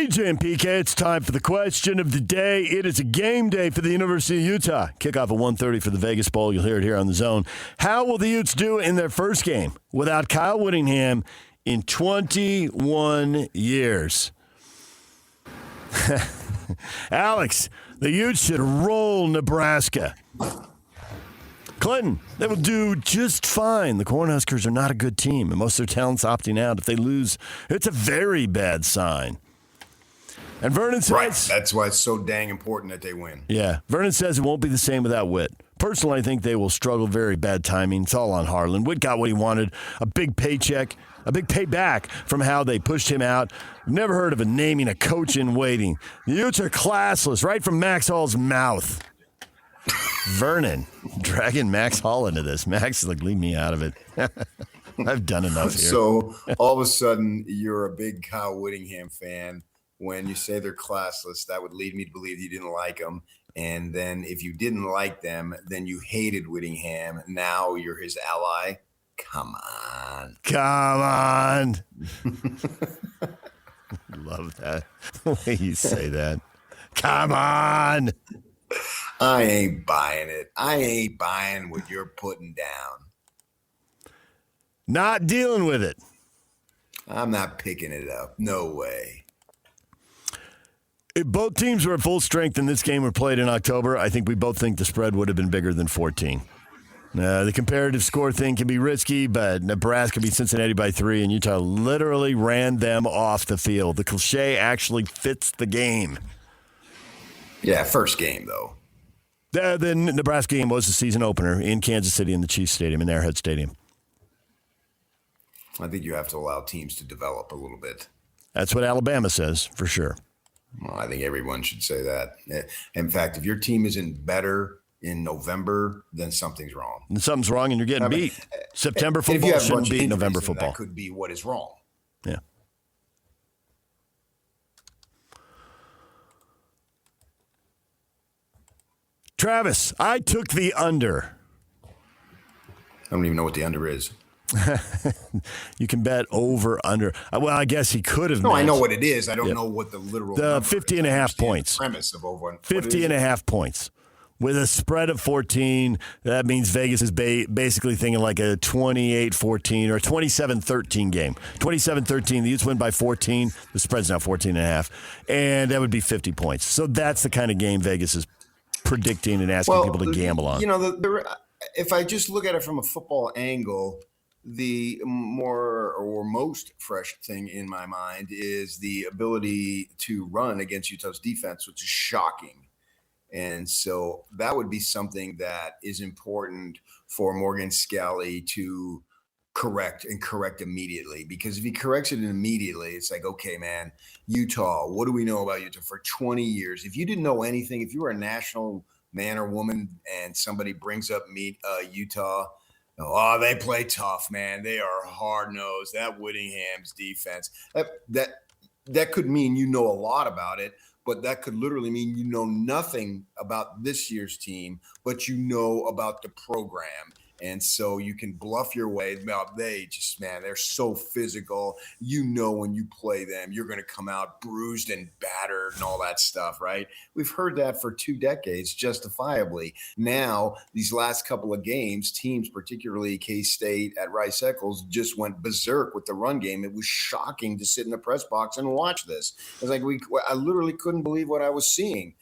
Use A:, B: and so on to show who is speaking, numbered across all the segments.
A: DJ and PK, it's time for the question of the day. It is a game day for the University of Utah. Kickoff at 1:30 for the Vegas Bowl. You'll hear it here on the Zone. How will the Utes do in their first game without Kyle Whittingham in 21 years? Alex, the Utes should roll Nebraska. Clinton, they will do just fine. The Cornhuskers are not a good team, and most of their talent's opting out. If they lose, it's a very bad sign. And Vernon says...
B: Right, that's why it's so dang important that they win.
A: Yeah, Vernon says it won't be the same without Witt. Personally, I think they will struggle. Very bad timing. It's all on Harlan. Witt got what he wanted, a big paycheck, a big payback from how they pushed him out. Never heard of naming a coach in waiting. The Utes are classless, right from Max Hall's mouth. Vernon, dragging Max Hall into this. Max is like, leave me out of it. I've done enough here.
B: So all of a sudden, you're a big Kyle Whittingham fan. When you say they're classless, that would lead me to believe you didn't like them. And then if you didn't like them, then you hated Whittingham. Now you're his ally. Come on.
A: Come on. Love that. The way you say that. Come on.
B: I ain't buying it. I ain't buying what you're putting down.
A: Not dealing with it.
B: I'm not picking it up. No way.
A: If both teams were at full strength and this game were played in October, I think we both think the spread would have been bigger than 14. The comparative score thing can be risky, but Nebraska beat Cincinnati by 3, and Utah literally ran them off the field. The cliche actually fits the game.
B: Yeah, first game, though.
A: The Nebraska game was the season opener in Kansas City in the Chiefs Stadium, in Arrowhead Stadium.
B: I think you have to allow teams to develop a little bit.
A: That's what Alabama says, for sure.
B: Well, I think everyone should say that. In fact, if your team isn't better in November, then something's wrong.
A: And something's wrong, and you're getting beat. September football shouldn't beat November football.
B: That could be what is wrong.
A: Yeah. Travis, I took the under.
B: I don't even know what the under is.
A: You can bet over, under. Well, I guess he could have.
B: No, I know what it is. I don't know what the literal
A: The 50 and a half points.
B: Premise of over
A: 50 and a half points. With a spread of 14, that means Vegas is basically thinking like a 28-14 or a 27-13 game. 27-13, the Utes win by 14. The spread's now 14 and a half. And that would be 50 points. So that's the kind of game Vegas is predicting and asking people to gamble on.
B: You know, if I just look at it from a football angle, the more or most fresh thing in my mind is the ability to run against Utah's defense, which is shocking. And so that would be something that is important for Morgan Scalley to correct immediately. Because if he corrects it immediately, it's like, okay, man, Utah, what do we know about Utah for 20 years? If you didn't know anything, if you were a national man or woman and somebody brings up Utah, oh, they play tough, man. They are hard-nosed. That Whittingham's defense, that could mean you know a lot about it, but that could literally mean you know nothing about this year's team, but you know about the program. And so you can bluff your way. They just, man, they're so physical. You know when you play them, you're going to come out bruised and battered and all that stuff, right? We've heard that for 2 decades, justifiably. Now, these last couple of games, teams, particularly K-State at Rice-Eccles, just went berserk with the run game. It was shocking to sit in the press box and watch this. It's like I literally couldn't believe what I was seeing,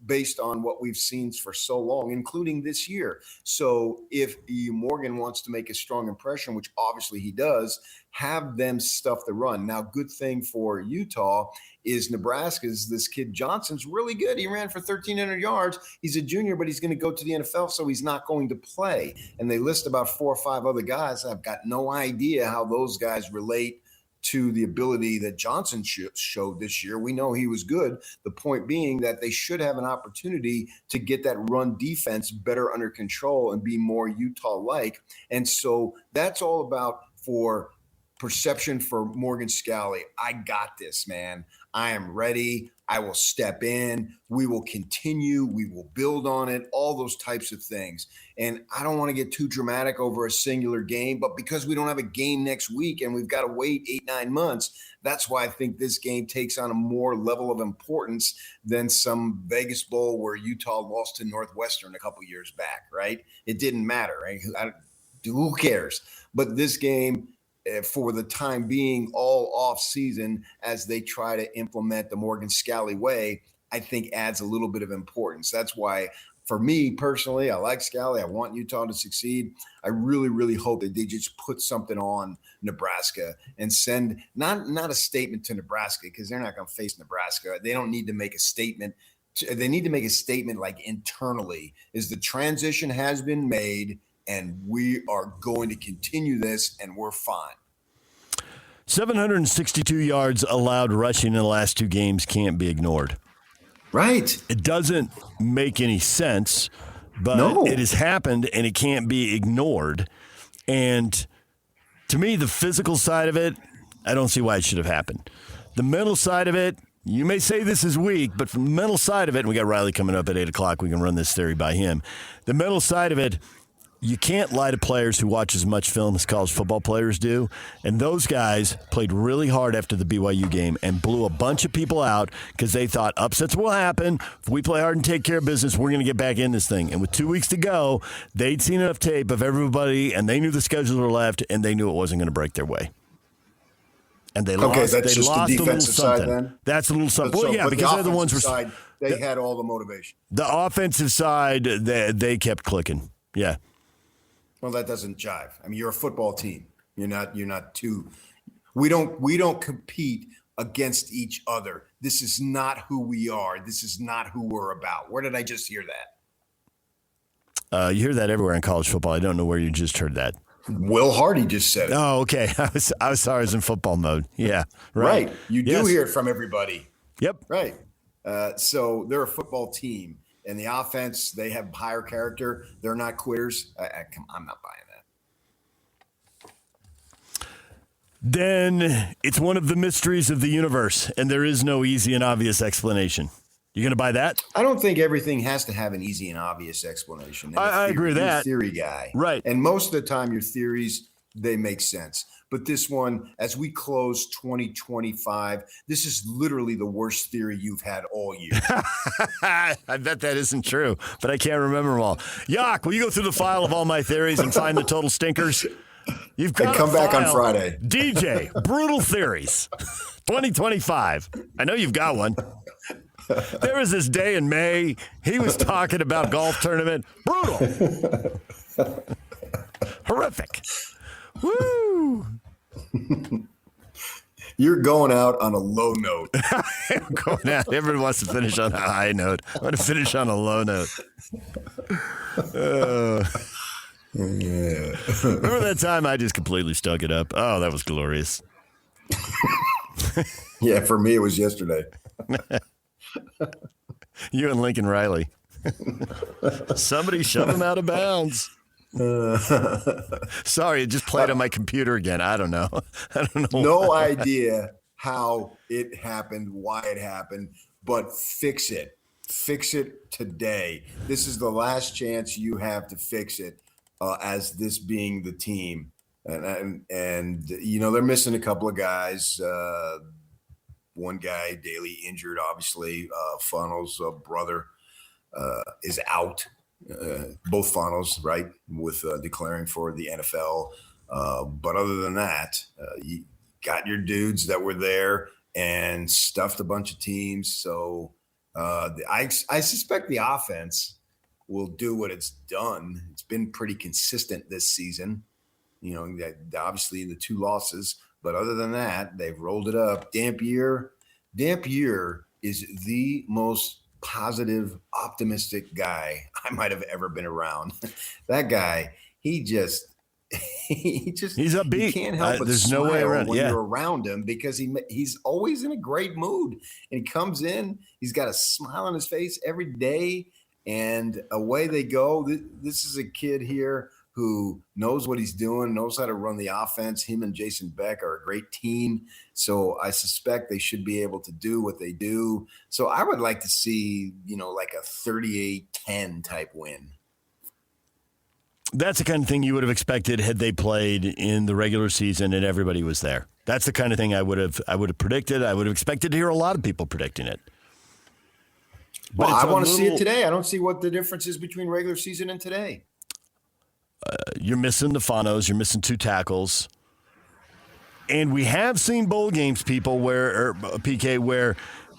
B: based on what we've seen for so long, including this year. So if Morgan wants to make a strong impression, which obviously he does, have them stuff the run. Now, good thing for Utah is Nebraska's, this kid Johnson's really good. He ran for 1,300 yards. He's a junior, but he's going to go to the NFL, so he's not going to play. And they list about 4 or 5 other guys. I've got no idea how those guys relate to the ability that Johnson showed this year. We know he was good. The point being that they should have an opportunity to get that run defense better under control and be more Utah-like. And so that's all about for perception for Morgan Scalley. I got this, man. I am ready. I will step in. We will continue. We will build on it, all those types of things. And I don't want to get too dramatic over a singular game, but because we don't have a game next week and we've got to wait 8-9 months, that's why I think this game takes on a more level of importance than some Vegas Bowl where Utah lost to Northwestern a couple years back, right? It didn't matter, right? Who cares? But this game, for the time being, all off season, as they try to implement the Morgan Scalley way, I think adds a little bit of importance. That's why, for me personally, I like Scalley. I want Utah to succeed. I really, really hope that they just put something on Nebraska and send not a statement to Nebraska, because they're not going to face Nebraska. They don't need to make a statement. They need to make a statement like internally, is the transition has been made and we are going to continue this, and we're fine.
A: 762 yards allowed rushing in the last 2 games can't be ignored.
B: Right.
A: It doesn't make any sense, but It has happened, and it can't be ignored. And to me, the physical side of it, I don't see why it should have happened. The mental side of it, you may say this is weak, but from the mental side of it, and we got Riley coming up at 8 o'clock, we can run this theory by him. The mental side of it, you can't lie to players who watch as much film as college football players do. And those guys played really hard after the BYU game and blew a bunch of people out because they thought upsets will happen. If we play hard and take care of business, we're going to get back in this thing. And with 2 weeks to go, they'd seen enough tape of everybody, and they knew the schedules were left, and they knew it wasn't going to break their way. And they lost.
B: That's
A: they
B: just
A: lost
B: the defensive side then?
A: That's a little something.
B: Well, yeah,
A: because they're the ones
B: side, they had all the motivation.
A: The offensive side, they kept clicking. Yeah.
B: Well, that doesn't jive. I mean, you're a football team. You're not too. We don't compete against each other. This is not who we are. This is not who we're about. Where did I just hear that?
A: You hear that everywhere in college football. I don't know where you just heard that.
B: Will Hardy just said it.
A: Oh, okay. I was sorry. I was in football mode. Yeah.
B: Right. You do hear it from everybody.
A: Yep.
B: Right. So they're a football team. And the offense, they have higher character. They're not quitters. I'm not buying that.
A: Then it's one of the mysteries of the universe, and there is no easy and obvious explanation. You going to buy that?
B: I don't think everything has to have an easy and obvious explanation.
A: I agree with that.
B: You're a theory guy.
A: Right.
B: And most of the time, your theories, they make sense. But this one, as we close 2025, this is literally the worst theory you've had all year.
A: I bet that isn't true, but I can't remember them all. Yak, will you go through the file of all my theories and find the total stinkers? You've got
B: come back on Friday.
A: DJ, Brutal Theories, 2025. I know you've got one. There was this day in May. He was talking about golf tournament. Brutal. Horrific. Woo!
B: You're going out on a low note.
A: I'm going out. Everyone wants to finish on a high note. I want to finish on a low note. Remember that time I just completely stuck it up? Oh, that was glorious.
B: Yeah, for me it was yesterday.
A: You and Lincoln Riley. Somebody shove him out of bounds. Sorry, it just played on my computer again. I don't know.
B: No idea how it happened, why it happened, but fix it. Fix it today. This is the last chance you have to fix it, as this being the team. And you know, they're missing a couple of guys. One guy, Daly, injured, obviously. Funnels' brother is out. Both Funnels, right, with declaring for the NFL. But other than that, you got your dudes that were there and stuffed a bunch of teams. So I suspect the offense will do what it's done. It's been pretty consistent this season. You know, obviously the 2 losses. But other than that, they've rolled it up. Dampier is the most positive, optimistic guy I might have ever been around. That guy, he's upbeat. You can't help but
A: there's
B: smile
A: no way around
B: when you're around him, because he's always in a great mood. And he comes in, he's got a smile on his face every day, and away they go. This is a kid here who knows what he's doing, knows how to run the offense. Him and Jason Beck are a great team. So I suspect they should be able to do what they do. So I would like to see, like a 38-10 type win.
A: That's the kind of thing you would have expected had they played in the regular season and everybody was there. That's the kind of thing I would have predicted. I would have expected to hear a lot of people predicting it.
B: Well, I want to see it today. I don't see what the difference is between regular season and today.
A: You're missing the Fanos. You're missing 2 tackles. And we have seen bowl games, people, where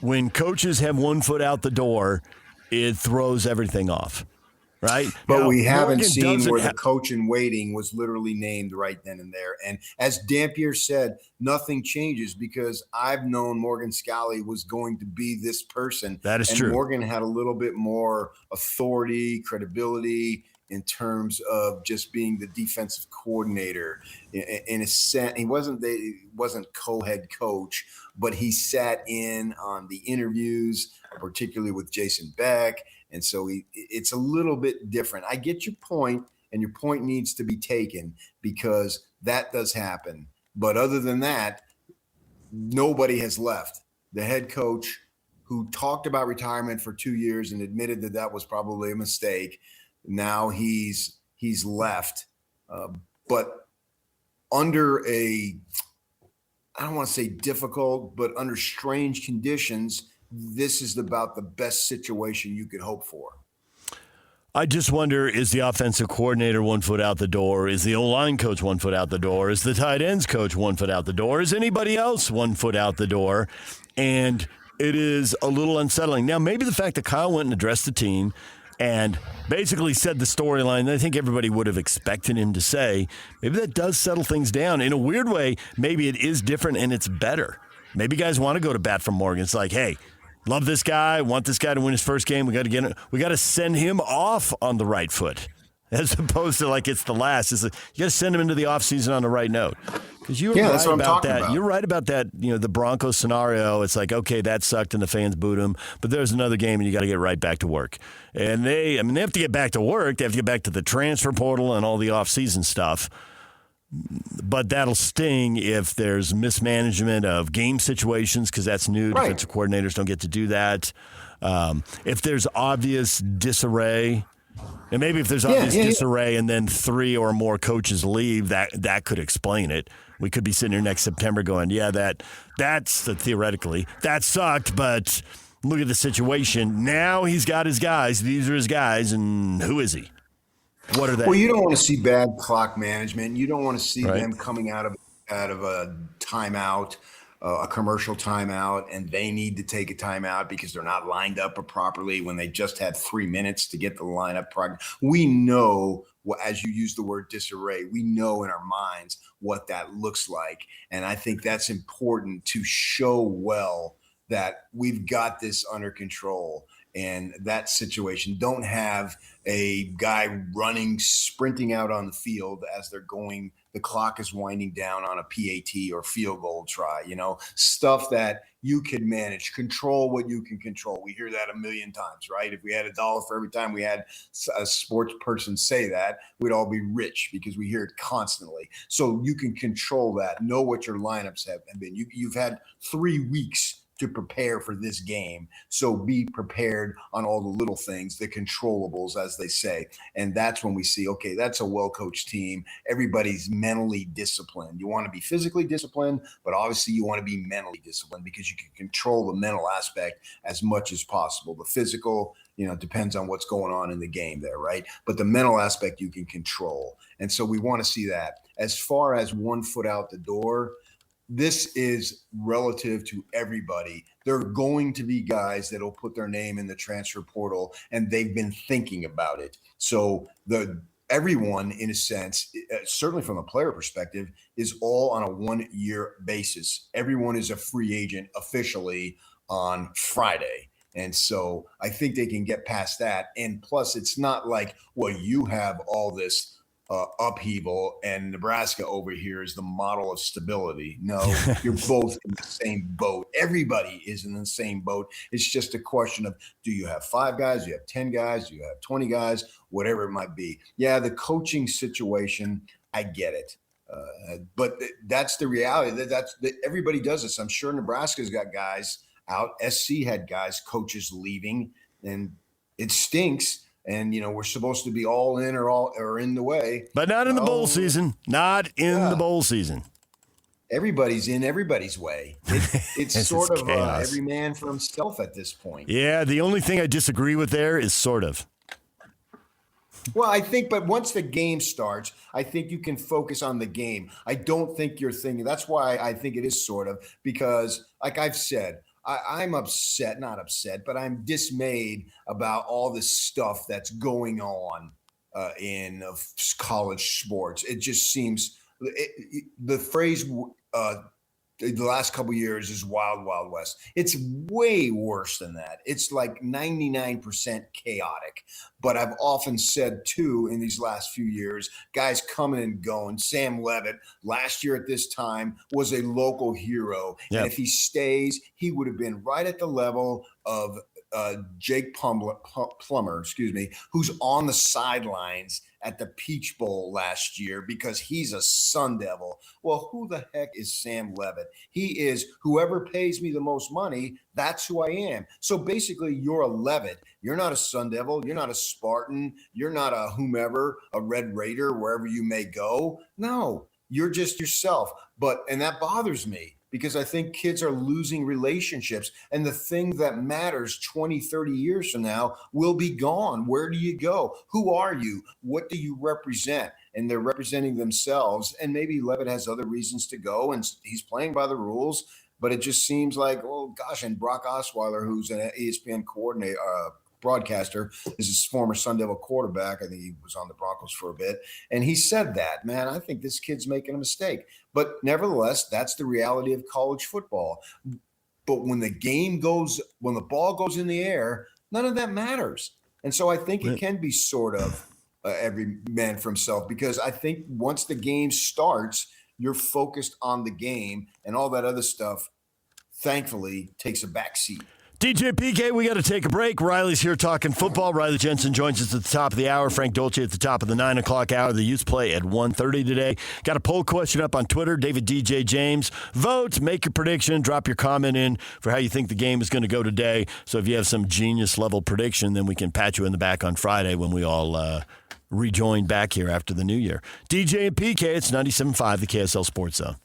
A: when coaches have one foot out the door, it throws everything off. Right?
B: But
A: now,
B: we haven't seen where the coach in waiting was literally named right then and there. And as Dampier said, nothing changes because I've known Morgan Scalley was going to be this person.
A: That is true.
B: Morgan had a little bit more authority, credibility in terms of just being the defensive coordinator. In a sense, he wasn't co-head coach, but he sat in on the interviews, particularly with Jason Beck. And so it's a little bit different. I get your point, and your point needs to be taken because that does happen. But other than that, nobody has left. The head coach who talked about retirement for 2 years and admitted that was probably a mistake, now he's left. But under I don't want to say difficult, but under strange conditions, this is about the best situation you could hope for.
A: I just wonder, is the offensive coordinator 1 foot out the door? Is the O-line coach 1 foot out the door? Is the tight ends coach 1 foot out the door? Is anybody else 1 foot out the door? And it is a little unsettling. Now, maybe the fact that Kyle went and addressed the team and basically said the storyline that I think everybody would have expected him to say, maybe that does settle things down. In a weird way, maybe it is different and it's better. Maybe guys want to go to bat for Morgan. It's like, hey, love this guy, want this guy to win his first game. We got to send him off on the right foot, as opposed to like it's the last. You got to send him into the offseason on the right note. Because you were right about that. You're right about that. The Broncos scenario. It's like, okay, that sucked, and the fans booed him. But there's another game, and you got to get right back to work. And they have to get back to work. They have to get back to the transfer portal and all the offseason stuff. But that'll sting if there's mismanagement of game situations because that's new. Right. Defensive coordinators don't get to do that. If there's obvious disarray, and maybe if there's obvious disarray and then 3 or more coaches leave, that could explain it. We could be sitting here next September going, that's theoretically. That sucked, but look at the situation. Now he's got his guys. These are his guys, and who is he? What are they?
B: Well, you don't want to see bad clock management. You don't want to see them coming out of a timeout, a commercial timeout, and they need to take a timeout because they're not lined up properly when they just had 3 minutes to get the lineup. We know, as you use the word disarray, we know in our minds what that looks like. And I think that's important to show well that we've got this under control. And that situation, don't have a guy sprinting out on the field as they're going, the clock is winding down on a PAT or field goal try, stuff that you can manage, control what you can control. We hear that a million times, right? If we had $1 for every time we had a sports person say that, we'd all be rich because we hear it constantly. So you can control that, know what your lineups have been. You've had 3 weeks to prepare for this game. So be prepared on all the little things, the controllables, as they say. And that's when we see, okay, that's a well-coached team. Everybody's mentally disciplined. You want to be physically disciplined, but obviously you want to be mentally disciplined because you can control the mental aspect as much as possible. The physical, depends on what's going on in the game there, right? But the mental aspect you can control. And so we want to see that. As far as 1 foot out the door, this is relative to everybody. There are going to be guys that will put their name in the transfer portal, and they've been thinking about it. So everyone, in a sense, certainly from a player perspective, is all on a 1-year basis. Everyone is a free agent officially on Friday. And so I think they can get past that. And plus, it's not like, well, you have all this upheaval, and Nebraska over here is the model of stability. No, you're both in the same boat. Everybody is in the same boat. It's just a question of, do you have 5 guys? Do you have 10 guys? Do you have 20 guys? Whatever it might be. Yeah, the coaching situation, I get it. But that's the reality. Everybody does this. I'm sure Nebraska's got guys out. SC had guys, coaches leaving, and it stinks. And, we're supposed to be all in or in the way.
A: But not in the bowl season. Not in the bowl season.
B: Everybody's in everybody's way. It's sort of every man for himself at this point.
A: Yeah, the only thing I disagree with there is sort of.
B: Well, I think, but once the game starts, I think you can focus on the game. I don't think you're thinking. That's why I think it is sort of, because like I've said, I'm not upset, but I'm dismayed about all this stuff that's going on in college sports. It just seems the phrase the last couple of years is wild, wild west. It's way worse than that. It's like 99% chaotic. But I've often said, too, in these last few years, guys coming and going. Sam Levitt, last year at this time, was a local hero. Yep. And if he stays, he would have been right at the level of Jake Plummer, who's on the sidelines at the Peach Bowl last year because he's a Sun Devil. Well, who the heck is Sam Levitt? He is whoever pays me the most money, that's who I am. So basically, you're a Levitt. You're not a Sun Devil. You're not a Spartan. You're not a whomever, a Red Raider, wherever you may go. No, you're just yourself. And that bothers me, because I think kids are losing relationships, and the thing that matters 20, 30 years from now will be gone. Where do you go? Who are you? What do you represent? And they're representing themselves. And maybe Levitt has other reasons to go, and he's playing by the rules, but it just seems like, oh gosh, and Brock Osweiler, who's an ESPN coordinator, broadcaster, is his former Sun Devil quarterback. I think he was on the Broncos for a bit. And he said that, man, I think this kid's making a mistake. But nevertheless, that's the reality of college football. But when the ball goes in the air, none of that matters. And so I think it can be sort of every man for himself, because I think once the game starts, you're focused on the game, and all that other stuff, thankfully, takes a back seat.
A: DJ PK, we got to take a break. Riley's here talking football. Riley Jensen joins us at the top of the hour. Frank Dolce at the top of the 9 o'clock hour. The Utes play at 1:30 today. Got a poll question up on Twitter. David DJ James. Vote, make your prediction, drop your comment in for how you think the game is going to go today. So if you have some genius-level prediction, then we can pat you in the back on Friday when we all rejoin back here after the new year. DJ and PK, it's 97.5, the KSL Sports Zone.